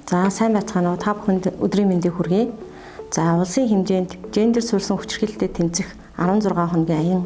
За сайн байцгаана уу? Та бүхэнд өдрийн мэндийг хүргэе. За улсын хэмжээнд гендер суурьсан хүчирхийлэлтэд тэмцэх 16 хоногийн аян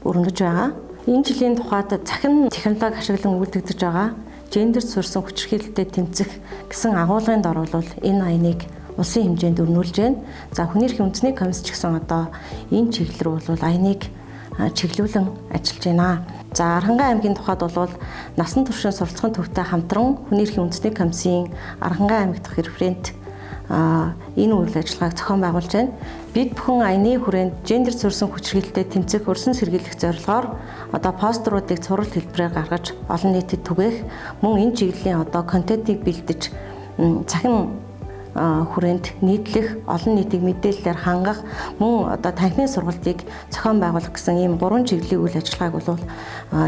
өрнөж байгаа. Энэ жилийн тухайд цахим технологи ашиглан үйлдвэрлэж байгаа гендер суурьсан хүчирхийлэлтэд тэмцэх гэсэн агуулгын дор бол энэ аяныг улсын хэмжээнд өрнүүлж байна. За хүний эрхийн үндэсний комисс ч гэсэн одоо энэ чиглэл рүү бол аяныг чиглүүлэн ажиллаж байна. За Аранхан аймгийн тухайд бол насан туршийн суралцсан төвтэй хамтран хүний эрхийн үндэсний комиссийн Аранхан аймаг дахь референт энэ үйл ажиллагааг зохион байгуулж байна. Бид бүхэн аяны хүрээнд гендер суурьсан хүчирхийлэлтэд тэмцэх өрсөн сэргийлэх зорилгоор одоо постеруудыг цуврал хэлбэрээр гаргаж олон нийтэд түгээх мөн энэ чиглэлийн одоо контентыг бэлдэж цахим хүрээнд нийтлэх, олон нийтийг мэдээлэлээр хангах, мөн одоо танхимын сургалтыг зохион байгуулах гэсэн ийм 3 чиглэлийн үйл ажиллагааг бол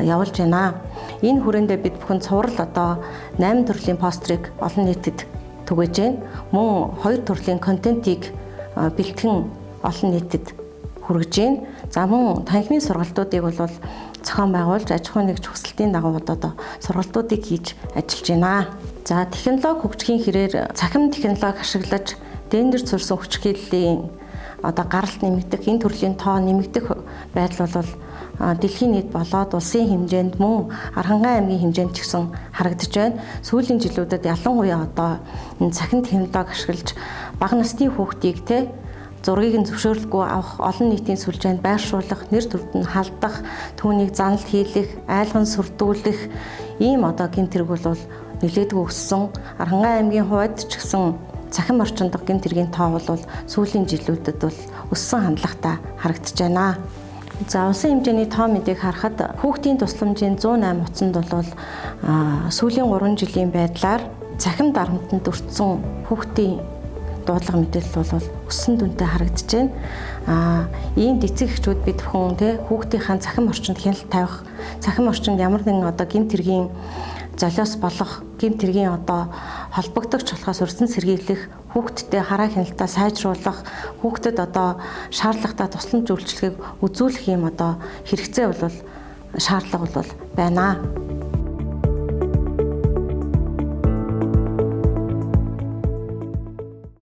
явуулж байна. Энэ хүрээндээ бид бүхэн цуврал одоо 8 төрлийн постерыг олон нийтэд түгэж байна. Мөн 2 төрлийн контентийг бэлтгэн олон нийтэд хүргэж байна. За мөн танхимын сургалтуудыг бол зохион байгуулж аж ахуйн нэгж хүсэлтийн дагуу одоо сургалтуудыг хийж ажиллаж байна. За технологи хөгжихийн хэрээр цахим технологи ашиглаж гендер суурьсан хүчирхийллийн одоо гаралт нэмэгдэх, энэ төрлийн тоо нэмэгдэх байдал бол дэлхийн нийт болоод улсын хэмжээнд мөн Аранхан аймгийн хэмжээнд ч гэсэн харагдаж байна. Сүүлийн жилүүдэд ялангуяа одоо энэ цахим технологи ашиглаж бага насны хүүхдийг зургийг нь зөвшөөрлгүй авах, олон нийтийн сүлжээнд байршуулах, нэр төрд нь халдах, түүнийг заналт хийлэх, айлган сүрдүүлэх ийм одоо гэмт хэрэг бол нэлээдгүй өссөн. Аранхан аймгийн хувьд ч гэсэн цахим орчин дахь гэмт хэргийн тоо бол сүүлийн жилүүдэд бол өссөн хандлагатай харагдаж байна. За улсын хэмжээний тоо мэдээг харахад хүүхдийн тусламжийн 108 утсанд бол сүүлийн 3 жилийн байдлаар цахим дарамтанд өртсөн хүүхдийн дуудлага мэдээлэл бол өссөн дүнтэй харагдаж байна. Ийм эцэг эхчүүд бид бүхэн хүүхдийнхээ цахим орчинд хяналт тавих, цахим орчинд ямар нэгэн одоо гэмт хэргийн золиос болох, гэмт хэргийн одоо холбогдогч болохоос урьдчилан сэргийлэх, хүүхдтэй хараа хяналтаа сайжруулах, хүүхдэд одоо шаардлагатай тусламж үйлчилгээг үзүүлэх юм одоо хэрэгцээ бол шаардлага бол байна.